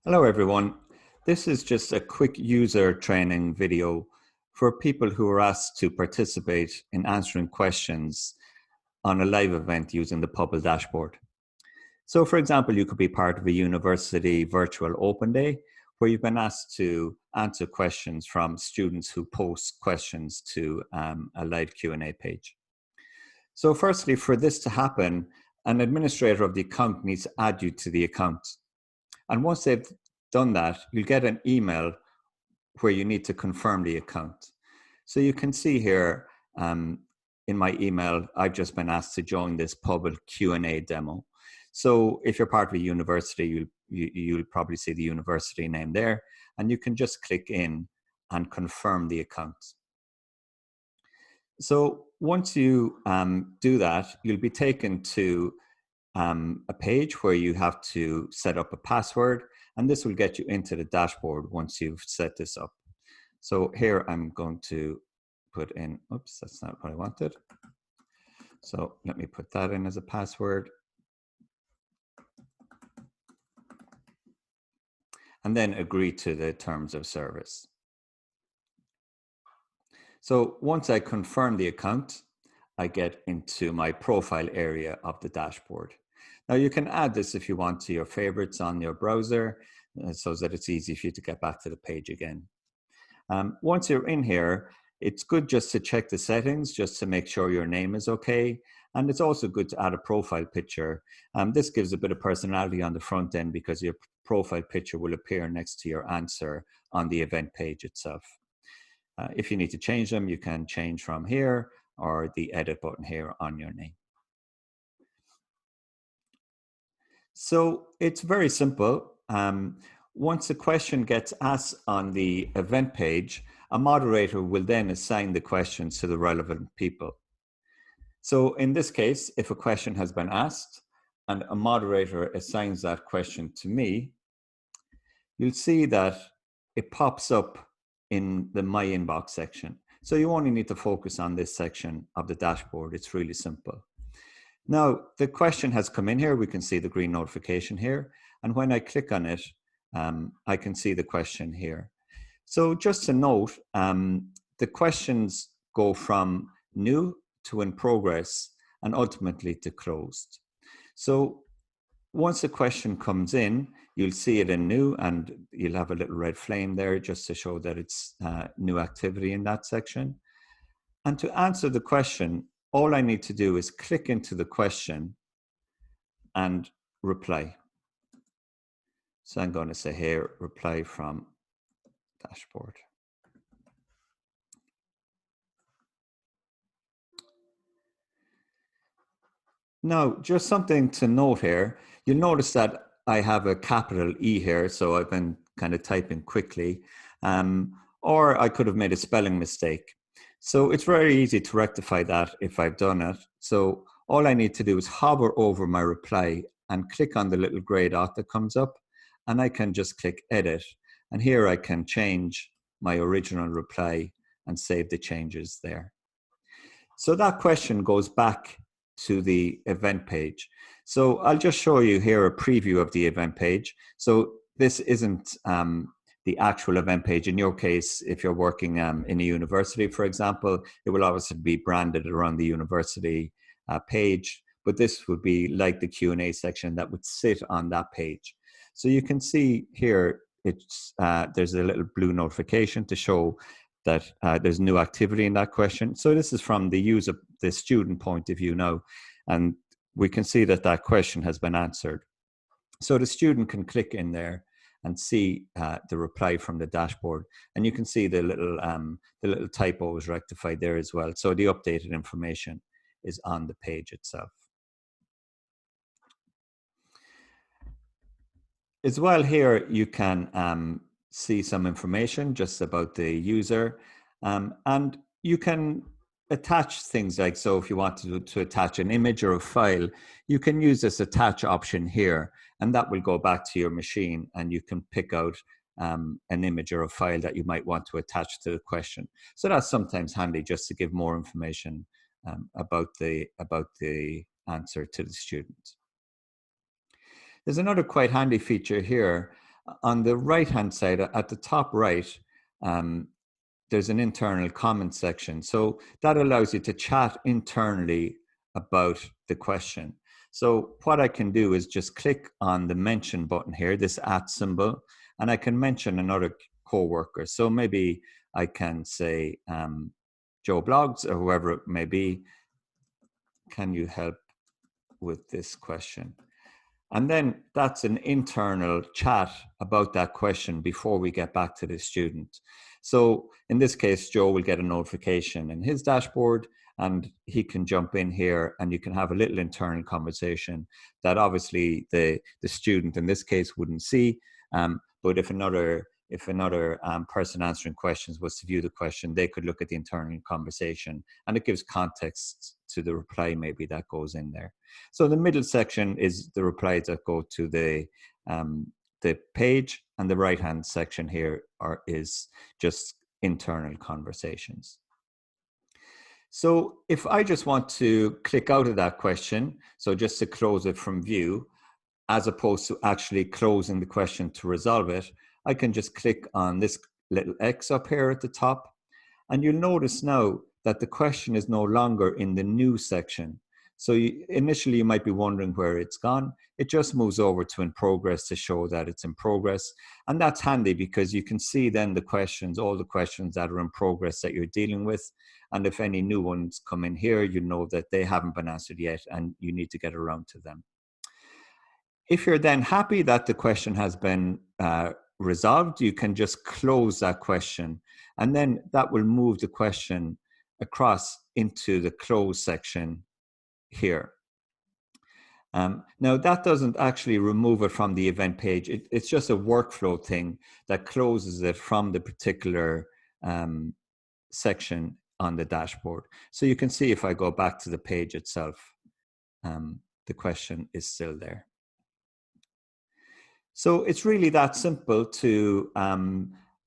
Hello everyone. This is just a quick user training video for people who are asked to participate in answering questions on a live event using the Pubble dashboard. So for example, you could be part of a university virtual open day where you've been asked to answer questions from students who post questions to a live Q&A page. So firstly, for this to happen, an administrator of the account needs to add you to the account. And once they've done that, you'll get an email where you need to confirm the account. So you can see here in my email, I've just been asked to join this Pubble Q&A demo. So if you're part of a university, you'll probably see the university name there, and you can just click in and confirm the account. So once you do that, you'll be taken to a page where you have to set up a password, and this will get you into the dashboard once you've set this up. So here I'm going to put in, oops, that's not what I wanted. So let me put that in as a password. And then agree to the terms of service. So once I confirm the account, I get into my profile area of the dashboard. Now you can add this if you want to your favorites on your browser so that it's easy for you to get back to the page again. Once you're in here, it's good just to check the settings just to make sure your name is okay. And it's also good to add a profile picture. This gives a bit of personality on the front end because your profile picture will appear next to your answer on the event page itself. If you need to change them, you can change from here or the edit button here on your name. So it's very simple. Once a question gets asked on the event page, a moderator will then assign the questions to the relevant people. So in this case, if a question has been asked and a moderator assigns that question to me, you'll see that it pops up in the My Inbox section. So you only need to focus on this section of the dashboard. It's really simple. Now, the question has come in here. We can see the green notification here. And when I click on it, I can see the question here. So just to note, the questions go from new to in progress and ultimately to closed. So once a question comes in, you'll see it in new and you'll have a little red flame there just to show that it's new activity in that section. And to answer the question, all I need to do is click into the question and reply. So I'm going to say here, reply from dashboard. Now, just something to note here, you'll notice that I have a capital E here, so I've been kind of typing quickly, or I could have made a spelling mistake. So it's very easy to rectify that if I've done it. So all I need to do is hover over my reply and click on the little gray dot that comes up, and I can just click edit. And here I can change my original reply and save the changes there. So that question goes back to the event page. So I'll just show you here a preview of the event page. So this isn't the actual event page. In your case, if you're working in a university, for example, it will obviously be branded around the university page, but this would be like the Q&A section that would sit on that page. So you can see here, there's a little blue notification to show that there's new activity in that question. So this is from the student point of view now, and we can see that that question has been answered. So the student can click in there and see the reply from the dashboard, and you can see the little typo is rectified there as well. So the updated information is on the page itself. As well here, you can see some information just about the user, and you can attach things like, so if you want to attach an image or a file, you can use this attach option here, and that will go back to your machine and you can pick out an image or a file that you might want to attach to the question. So that's sometimes handy just to give more information about the answer to the student. There's another quite handy feature here. On the right-hand side, at the top right, there's an internal comment section. So that allows you to chat internally about the question. So what I can do is just click on the mention button here, this @ symbol, and I can mention another coworker. So maybe I can say, Joe Blogs or whoever it may be, can you help with this question? And then that's an internal chat about that question before we get back to the student. So in this case, Joe will get a notification in his dashboard and he can jump in here and you can have a little internal conversation that obviously the student in this case wouldn't see. But if another person answering questions was to view the question, they could look at the internal conversation and it gives context to the reply maybe that goes in there. So the middle section is the replies that go to the page, and the right-hand section here is just internal conversations. So if I just want to click out of that question, so just to close it from view, as opposed to actually closing the question to resolve it, I can just click on this little X up here at the top, and you'll notice now that the question is no longer in the new section. So initially you might be wondering where it's gone. It just moves over to in progress to show that it's in progress. And that's handy because you can see then the questions, all the questions that are in progress that you're dealing with. And if any new ones come in here, you know that they haven't been answered yet and you need to get around to them. If you're then happy that the question has been resolved, you can just close that question. And then that will move the question across into the close section here. Now that doesn't actually remove it from the event page. It's just a workflow thing that closes it from the particular section on the dashboard. So you can see if I go back to the page itself, the question is still there. So it's really that simple to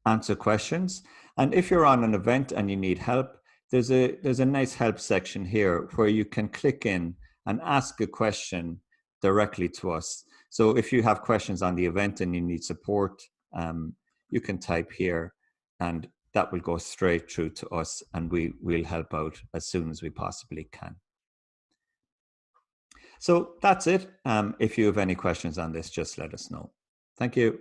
answer questions. And if you're on an event and you need help, there's a nice help section here where you can click in and ask a question directly to us. So if you have questions on the event and you need support, you can type here and that will go straight through to us and we'll help out as soon as we possibly can. So that's it. If you have any questions on this, just let us know. Thank you.